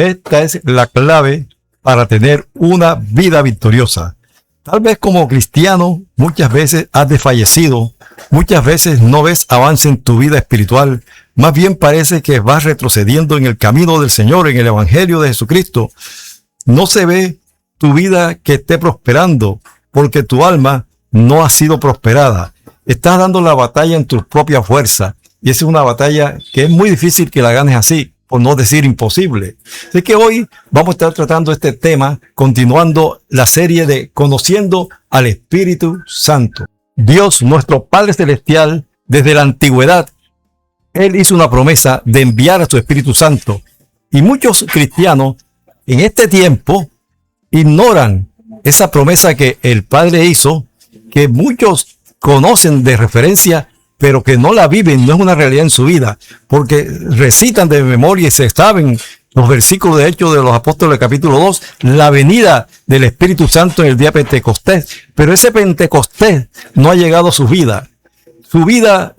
Esta es la clave para tener una vida victoriosa. Tal vez como cristiano muchas veces has desfallecido, muchas veces no ves avance en tu vida espiritual, más bien parece que vas retrocediendo en el camino del Señor, en el Evangelio de Jesucristo. No se ve tu vida que esté prosperando, porque tu alma no ha sido prosperada. Estás dando la batalla en tus propias fuerzas, y esa es una batalla que es muy difícil que la ganes así, por no decir imposible. Así que hoy vamos a estar tratando este tema, continuando la serie de Conociendo al Espíritu Santo. Dios, nuestro Padre Celestial, desde la antigüedad, Él hizo una promesa de enviar a su Espíritu Santo. Y muchos cristianos en este tiempo ignoran esa promesa que el Padre hizo, que muchos conocen de referencia, pero que no la viven, no es una realidad en su vida, porque recitan de memoria y se saben los versículos de Hechos de los Apóstoles capítulo 2, la venida del Espíritu Santo en el día Pentecostés, pero ese Pentecostés no ha llegado a su vida. Su vida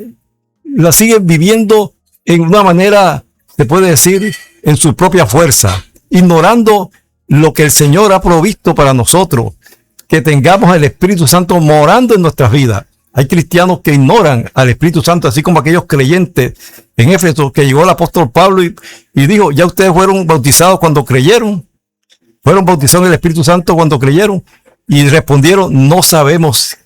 la siguen viviendo en una manera, se puede decir, en su propia fuerza, ignorando lo que el Señor ha provisto para nosotros, que tengamos el Espíritu Santo morando en nuestras vidas. Hay cristianos que ignoran al Espíritu Santo, así como aquellos creyentes en Éfeso, que llegó el apóstol Pablo y dijo, ya ustedes fueron bautizados cuando creyeron, fueron bautizados en el Espíritu Santo cuando creyeron, y respondieron, no sabemos,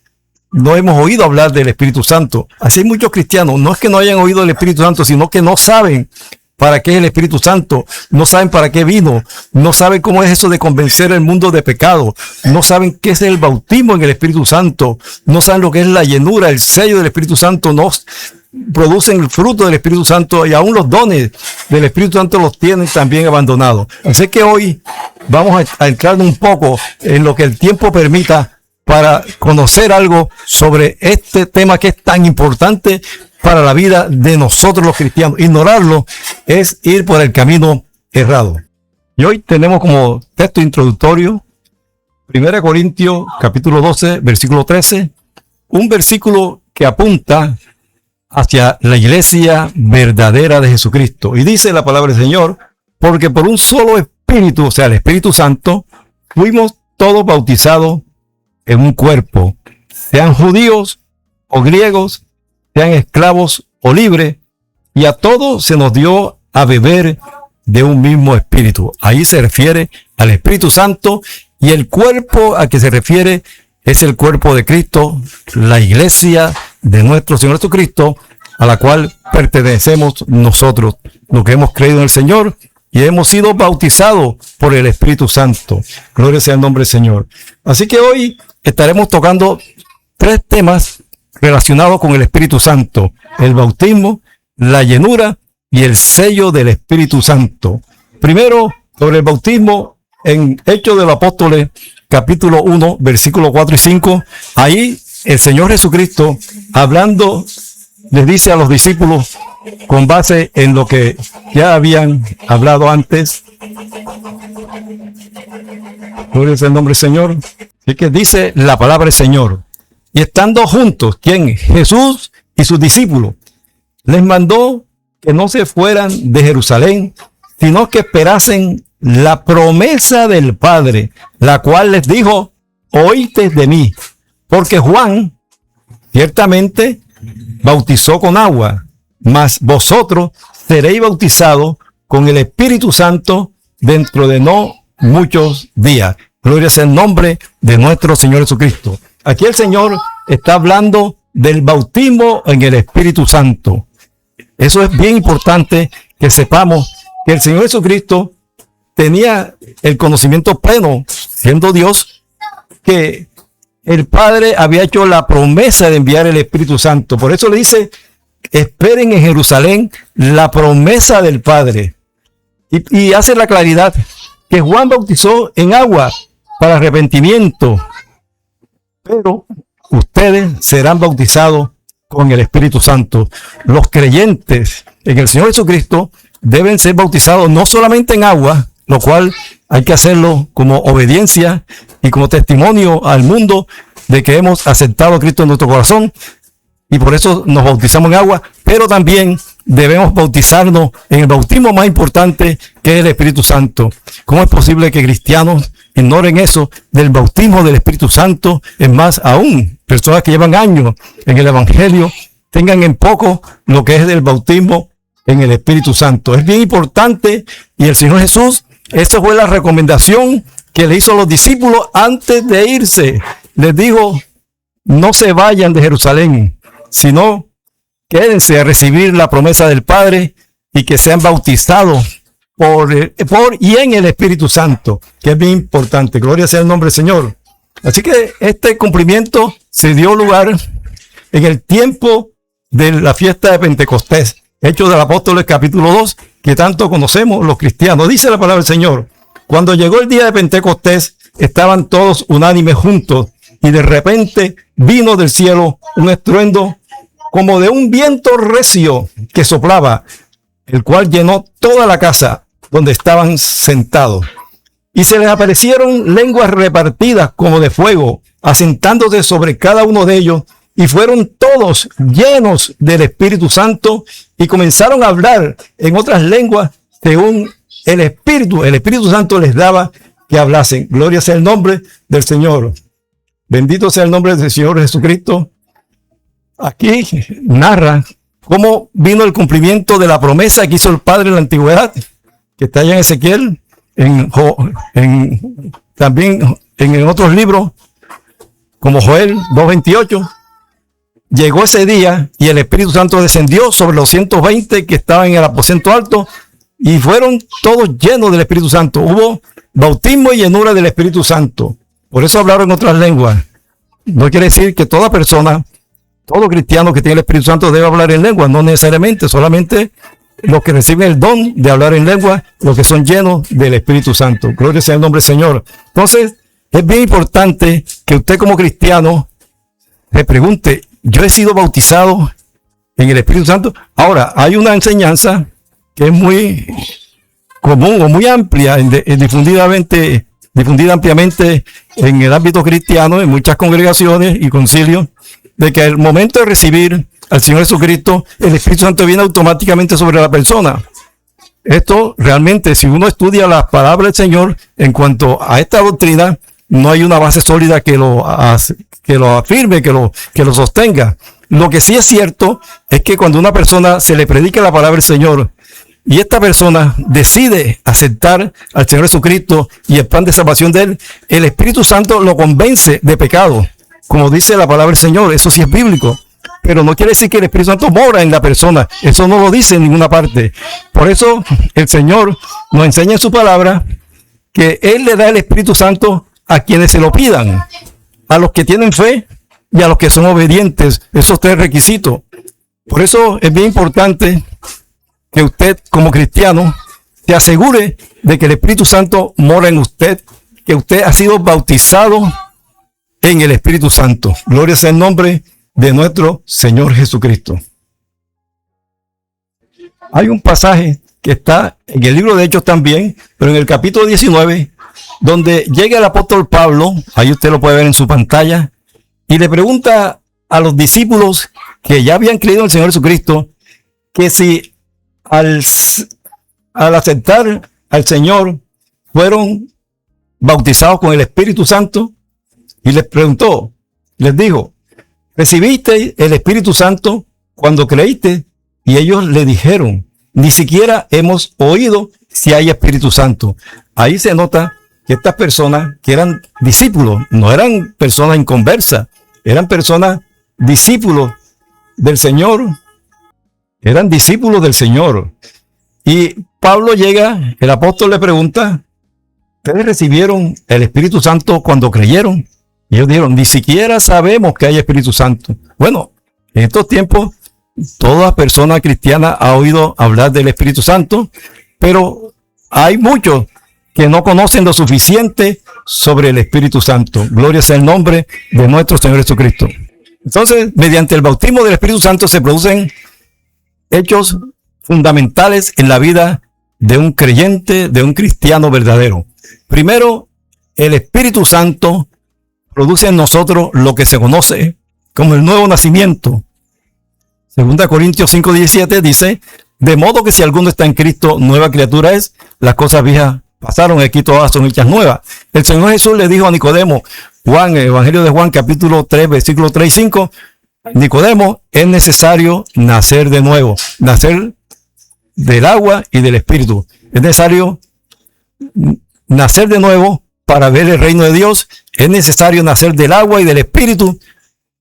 no hemos oído hablar del Espíritu Santo. Así hay muchos cristianos, no es que no hayan oído del Espíritu Santo, sino que no saben para qué es el Espíritu Santo, no saben para qué vino, no saben cómo es eso de convencer al mundo de pecado, no saben qué es el bautismo en el Espíritu Santo, no saben lo que es la llenura, el sello del Espíritu Santo, no producen el fruto del Espíritu Santo y aún los dones del Espíritu Santo los tienen también abandonados. Así que hoy vamos a entrar un poco en lo que el tiempo permita para conocer algo sobre este tema que es tan importante para la vida de nosotros los cristianos. Ignorarlo es ir por el camino errado. Y hoy tenemos como texto introductorio 1 Corintios capítulo 12, versículo 13, un versículo que apunta hacia la iglesia verdadera de Jesucristo. Y dice la palabra del Señor, porque por un solo Espíritu, o sea, el Espíritu Santo, fuimos todos bautizados en un cuerpo, sean judíos o griegos, sean esclavos o libres, y a todos se nos dio a beber de un mismo espíritu. Ahí se refiere al Espíritu Santo, y el cuerpo a que se refiere es el cuerpo de Cristo, la iglesia de nuestro Señor Jesucristo, a la cual pertenecemos nosotros, los que hemos creído en el Señor y hemos sido bautizados por el Espíritu Santo. Gloria sea el nombre del Señor. Así que hoy estaremos tocando 3 temas relacionados con el Espíritu Santo: el bautismo, la llenura y el sello del Espíritu Santo. Primero, sobre el bautismo, en Hechos de los Apóstoles, capítulo 1, versículos 4 y 5, ahí el Señor Jesucristo, hablando, les dice a los discípulos, con base en lo que ya habían hablado antes. Gloria sea el nombre del Señor. Así que dice la palabra del Señor. Y estando juntos, ¿quién? Jesús y sus discípulos, les mandó que no se fueran de Jerusalén, sino que esperasen la promesa del Padre, la cual les dijo, oíste de mí, porque Juan ciertamente bautizó con agua, mas vosotros seréis bautizados con el Espíritu Santo dentro de no muchos días. Gloria sea el nombre de nuestro Señor Jesucristo. Aquí el Señor está hablando del bautismo en el Espíritu Santo. Eso es bien importante que sepamos que el Señor Jesucristo tenía el conocimiento pleno, siendo Dios, que el Padre había hecho la promesa de enviar el Espíritu Santo. Por eso le dice, esperen en Jerusalén la promesa del Padre. Y hace la claridad que Juan bautizó en agua para arrepentimiento, pero ustedes serán bautizados con el Espíritu Santo. Los creyentes en el Señor Jesucristo deben ser bautizados no solamente en agua, lo cual hay que hacerlo como obediencia y como testimonio al mundo de que hemos aceptado a Cristo en nuestro corazón, y por eso nos bautizamos en agua, pero también debemos bautizarnos en el bautismo más importante, que es el Espíritu Santo. ¿Cómo es posible que cristianos ignoren eso del bautismo del Espíritu Santo? Es más, aún personas que llevan años en el Evangelio tengan en poco lo que es del bautismo en el Espíritu Santo. Es bien importante, y el Señor Jesús, esa fue la recomendación que le hizo a los discípulos antes de irse. Les dijo: no se vayan de Jerusalén, sino quédense a recibir la promesa del Padre y que sean bautizados por y en el Espíritu Santo, que es bien importante. Gloria sea el nombre del Señor. Así que este cumplimiento se dio lugar en el tiempo de la fiesta de Pentecostés, Hechos del Apóstoles capítulo 2, que tanto conocemos los cristianos. Dice la palabra del Señor: cuando llegó el día de Pentecostés, estaban todos unánimes juntos, y de repente vino del cielo un estruendo como de un viento recio que soplaba, el cual llenó toda la casa donde estaban sentados. Y se les aparecieron lenguas repartidas como de fuego, asentándose sobre cada uno de ellos, y fueron todos llenos del Espíritu Santo y comenzaron a hablar en otras lenguas según el Espíritu Santo les daba que hablasen. Gloria sea el nombre del Señor. Bendito sea el nombre del Señor Jesucristo. Aquí narra cómo vino el cumplimiento de la promesa que hizo el Padre en la antigüedad, que está allá en Ezequiel, también en otros libros, como Joel 2:28. Llegó ese día y el Espíritu Santo descendió sobre los 120 que estaban en el aposento alto, y fueron todos llenos del Espíritu Santo. Hubo bautismo y llenura del Espíritu Santo. Por eso hablaron en otras lenguas. No quiere decir que toda persona, todo cristiano que tiene el Espíritu Santo debe hablar en lenguas. No necesariamente, solamente los que reciben el don de hablar en lenguas, los que son llenos del Espíritu Santo. Gloria sea el nombre del Señor. Entonces, es bien importante que usted como cristiano se pregunte: ¿yo he sido bautizado en el Espíritu Santo? Ahora, hay una enseñanza que es muy común o muy amplia, difundida ampliamente en el ámbito cristiano, en muchas congregaciones y concilios, de que al momento de recibir al Señor Jesucristo, el Espíritu Santo viene automáticamente sobre la persona. Esto realmente, si uno estudia las palabras del Señor en cuanto a esta doctrina, no hay una base sólida que lo afirme, que lo sostenga. Lo que sí es cierto es que cuando una persona se le predica la palabra del Señor y esta persona decide aceptar al Señor Jesucristo y el plan de salvación de él, el Espíritu Santo lo convence de pecado, como dice la palabra del Señor. Eso sí es bíblico, pero no quiere decir que el Espíritu Santo mora en la persona. Eso no lo dice en ninguna parte. Por eso el Señor nos enseña en su palabra que Él le da el Espíritu Santo a quienes se lo pidan, a los que tienen fe y a los que son obedientes. Esos tres requisitos. Por eso es bien importante que usted, como cristiano, se asegure de que el Espíritu Santo mora en usted, que usted ha sido bautizado en el Espíritu Santo. Gloria sea el nombre de nuestro Señor Jesucristo. Hay un pasaje que está en el libro de Hechos también, pero en el capítulo 19, donde llega el apóstol Pablo, ahí usted lo puede ver en su pantalla, y le pregunta a los discípulos que ya habían creído en el Señor Jesucristo, que si al aceptar al Señor fueron bautizados con el Espíritu Santo, y les preguntó, les dijo: ¿recibiste el Espíritu Santo cuando creíste? Y ellos le dijeron: ni siquiera hemos oído si hay Espíritu Santo. Ahí se nota que estas personas que eran discípulos, no eran personas inconversas, eran personas discípulos del Señor, eran discípulos del Señor. Y Pablo llega, el apóstol le pregunta: ¿ustedes recibieron el Espíritu Santo cuando creyeron? Y ellos dijeron: ni siquiera sabemos que hay Espíritu Santo. Bueno, en estos tiempos, toda persona cristiana ha oído hablar del Espíritu Santo, pero hay muchos que no conocen lo suficiente sobre el Espíritu Santo. Gloria sea el nombre de nuestro Señor Jesucristo. Entonces, mediante el bautismo del Espíritu Santo se producen hechos fundamentales en la vida de un creyente, de un cristiano verdadero. Primero, el Espíritu Santo produce en nosotros lo que se conoce como el nuevo nacimiento. 2 Corintios 5:17 dice, de modo que si alguno está en Cristo, nueva criatura es, las cosas viejas pasaron, aquí todas son hechas nuevas. El Señor Jesús le dijo a Nicodemo, Juan, el Evangelio de Juan, capítulo 3, versículos 3 y 5, Nicodemo, es necesario nacer de nuevo, nacer del agua y del Espíritu. Es necesario nacer de nuevo para ver el reino de Dios. Es necesario nacer del agua y del Espíritu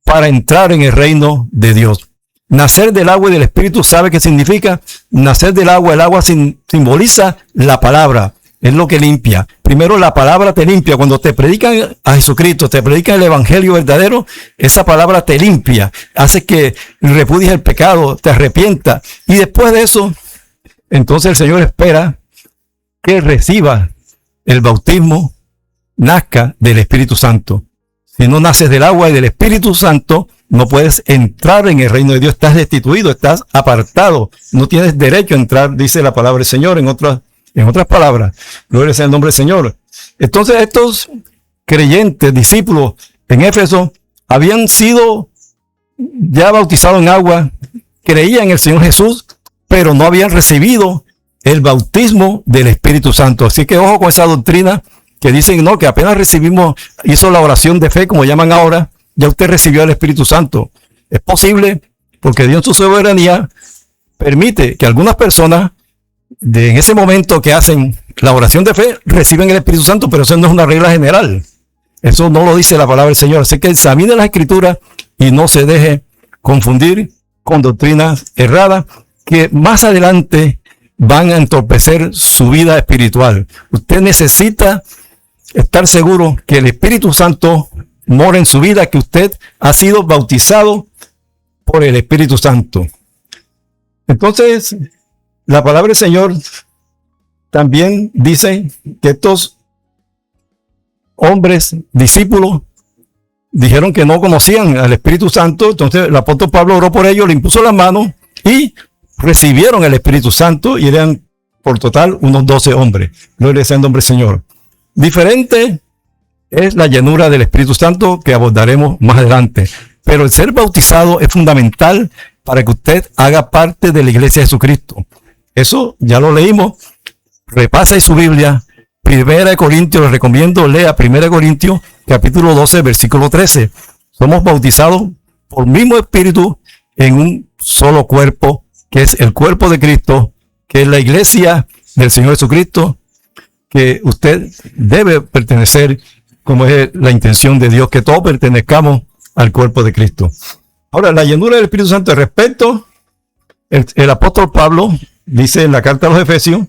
para entrar en el reino de Dios. Nacer del agua y del Espíritu, ¿sabe qué significa? Nacer del agua, el agua simboliza la palabra, es lo que limpia. Primero la palabra te limpia. Cuando te predican a Jesucristo, te predican el evangelio verdadero, esa palabra te limpia, hace que repudies el pecado, te arrepientas. Y después de eso, entonces el Señor espera que reciba el bautismo, nazca del Espíritu Santo. Si no naces del agua y del Espíritu Santo, no puedes entrar en el reino de Dios. Estás destituido, estás apartado. No tienes derecho a entrar, dice la palabra del Señor en otras palabras. Gloria sea el nombre del Señor. Entonces estos creyentes, discípulos en Éfeso, habían sido ya bautizados en agua, creían en el Señor Jesús, pero no habían recibido el bautismo del Espíritu Santo. Así que ojo con esa doctrina que dicen, no, que apenas hizo la oración de fe, como llaman ahora, ya usted recibió el Espíritu Santo. Es posible, porque Dios en su soberanía permite que algunas personas en ese momento que hacen la oración de fe reciben el Espíritu Santo, pero eso no es una regla general. Eso no lo dice la palabra del Señor. Así que examine las Escrituras y no se deje confundir con doctrinas erradas que más adelante van a entorpecer su vida espiritual. Usted necesita estar seguro que el Espíritu Santo mora en su vida, que usted ha sido bautizado por el Espíritu Santo. Entonces, la palabra del Señor también dice que estos hombres, discípulos, dijeron que no conocían al Espíritu Santo. Entonces el apóstol Pablo oró por ellos, le impuso las manos y recibieron el Espíritu Santo, y eran por total unos 12 hombres. Gloria sea el nombre del Señor. Diferente es la llenura del Espíritu Santo, que abordaremos más adelante. Pero el ser bautizado es fundamental para que usted haga parte de la iglesia de Jesucristo. Eso ya lo leímos. Repasa en su Biblia. 1 Corintios, les recomiendo, lea 1 Corintios, capítulo 12, versículo 13. Somos bautizados por el mismo Espíritu en un solo cuerpo, que es el cuerpo de Cristo, que es la iglesia del Señor Jesucristo, que usted debe pertenecer, como es la intención de Dios, que todos pertenezcamos al cuerpo de Cristo. Ahora, la llenura del Espíritu Santo, respecto, el apóstol Pablo dice en la carta a los Efesios,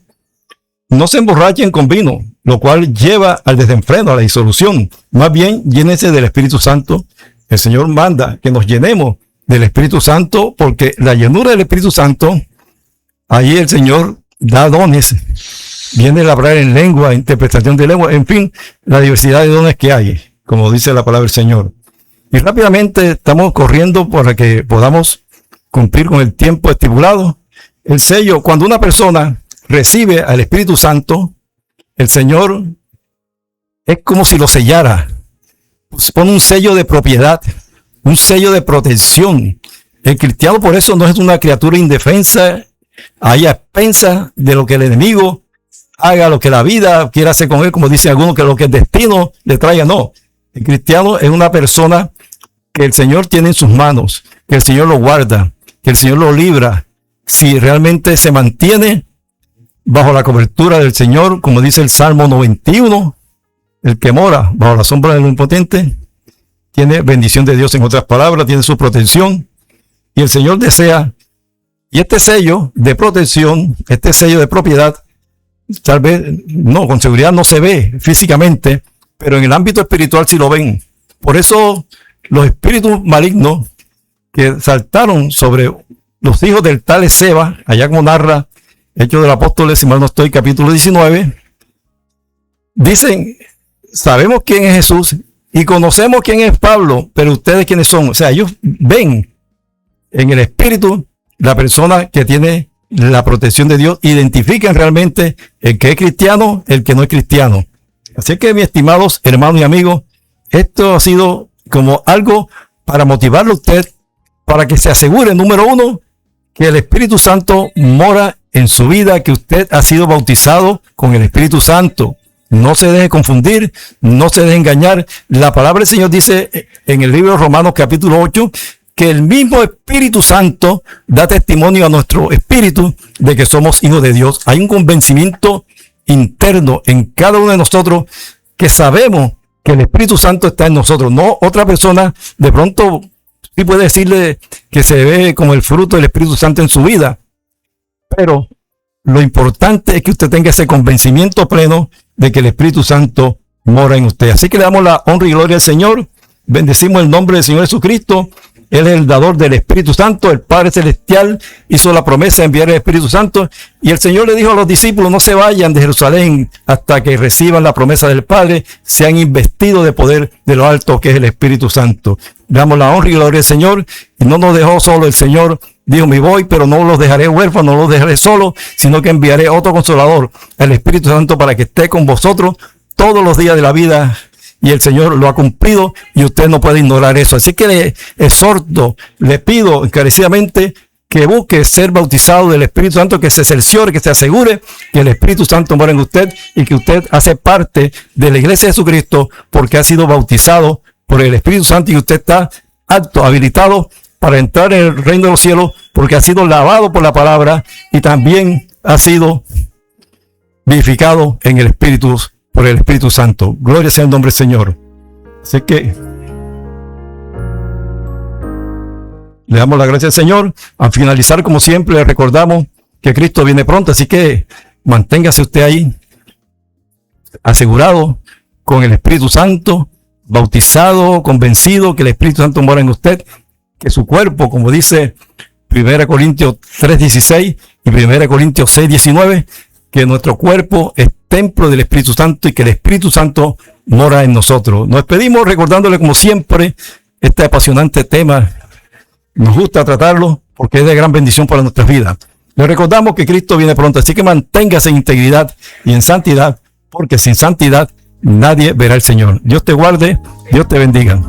no se emborrachen con vino, lo cual lleva al desenfreno, a la disolución. Más bien, llénense del Espíritu Santo. El Señor manda que nos llenemos del Espíritu Santo, porque la llenura del Espíritu Santo, ahí el Señor da dones, viene a hablar en lengua, interpretación de lengua, en fin, la diversidad de dones que hay, como dice la palabra del Señor. Y rápidamente estamos corriendo para que podamos cumplir con el tiempo estipulado. El sello, cuando una persona recibe al Espíritu Santo, el Señor es como si lo sellara. Pues pone un sello de propiedad, un sello de protección. El cristiano por eso no es una criatura indefensa, ahí a expensas de lo que el enemigo haga, lo que la vida quiera hacer con él, como dicen algunos, que lo que el destino le traiga. No, el cristiano es una persona que el Señor tiene en sus manos, que el Señor lo guarda, que el Señor lo libra, si realmente se mantiene bajo la cobertura del Señor, como dice el Salmo 91, el que mora bajo la sombra del Omnipotente, tiene bendición de Dios, en otras palabras, tiene su protección, y el Señor desea, y este sello de protección, este sello de propiedad, tal vez, no, con seguridad no se ve físicamente, pero en el ámbito espiritual sí lo ven. Por eso los espíritus malignos que saltaron sobre los hijos del tal Esceva, allá como narra Hechos del Apóstol, si mal no estoy, capítulo 19, dicen, sabemos quién es Jesús y conocemos quién es Pablo, pero ustedes quiénes son. O sea, ellos ven en el espíritu la persona que tiene la protección de Dios, identifican realmente el que es cristiano, el que no es cristiano. Así que, mis estimados hermanos y amigos, esto ha sido como algo para motivarlo a usted para que se asegure, número uno, que el Espíritu Santo mora en su vida, que usted ha sido bautizado con el Espíritu Santo. No se deje confundir, no se deje engañar. La palabra del Señor dice en el libro de Romanos capítulo 8, que el mismo Espíritu Santo da testimonio a nuestro espíritu de que somos hijos de Dios. Hay un convencimiento interno en cada uno de nosotros que sabemos que el Espíritu Santo está en nosotros. No otra persona de pronto sí puede decirle que se ve como el fruto del Espíritu Santo en su vida, pero lo importante es que usted tenga ese convencimiento pleno de que el Espíritu Santo mora en usted. Así que le damos la honra y gloria al Señor. Bendecimos el nombre del Señor Jesucristo. Él es el dador del Espíritu Santo. El Padre Celestial hizo la promesa de enviar el Espíritu Santo. Y el Señor le dijo a los discípulos, no se vayan de Jerusalén hasta que reciban la promesa del Padre, sean investidos de poder de lo alto que es el Espíritu Santo. Damos la honra y gloria al Señor. Y no nos dejó solo el Señor. Dijo, me voy, pero no los dejaré huérfanos, no los dejaré solos, sino que enviaré otro Consolador, el Espíritu Santo, para que esté con vosotros todos los días de la vida. Y el Señor lo ha cumplido y usted no puede ignorar eso. Así que le exhorto, le pido encarecidamente que busque ser bautizado del Espíritu Santo, que se cerciore, que se asegure que el Espíritu Santo mora en usted y que usted hace parte de la Iglesia de Jesucristo porque ha sido bautizado por el Espíritu Santo y usted está apto, habilitado para entrar en el reino de los cielos porque ha sido lavado por la palabra y también ha sido vivificado en el Espíritu, por el Espíritu Santo. Gloria sea el nombre del Señor. Así que le damos la gracia al Señor. Al finalizar, como siempre, le recordamos que Cristo viene pronto, así que manténgase usted ahí asegurado con el Espíritu Santo, bautizado, convencido que el Espíritu Santo mora en usted, que su cuerpo, como dice 1 Corintios 3:16 y 1 Corintios 6:19, que nuestro cuerpo es templo del Espíritu Santo y que el Espíritu Santo mora en nosotros. Nos despedimos recordándole, como siempre, este apasionante tema. Nos gusta tratarlo porque es de gran bendición para nuestras vidas. Le recordamos que Cristo viene pronto, así que manténgase en integridad y en santidad, porque sin santidad nadie verá al Señor. Dios te guarde, Dios te bendiga.